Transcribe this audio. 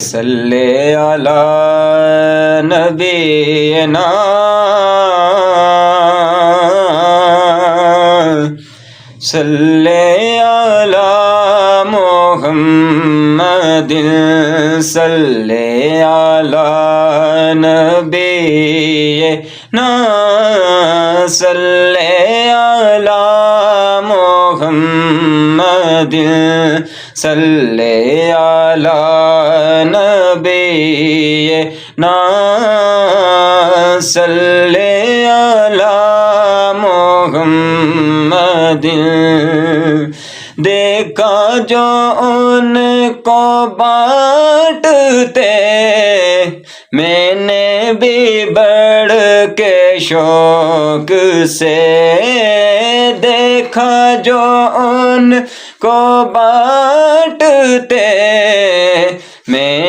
صلی علی نبینا صلی علی محمد صلی علی نبینا صلی علی محمد صلی علی نبینا صلی علی محمد دیکھا جو ان کو بانٹتے میں نے بھی بڑھ کے شوق سے دیکھا جو ان کو بانٹتے میں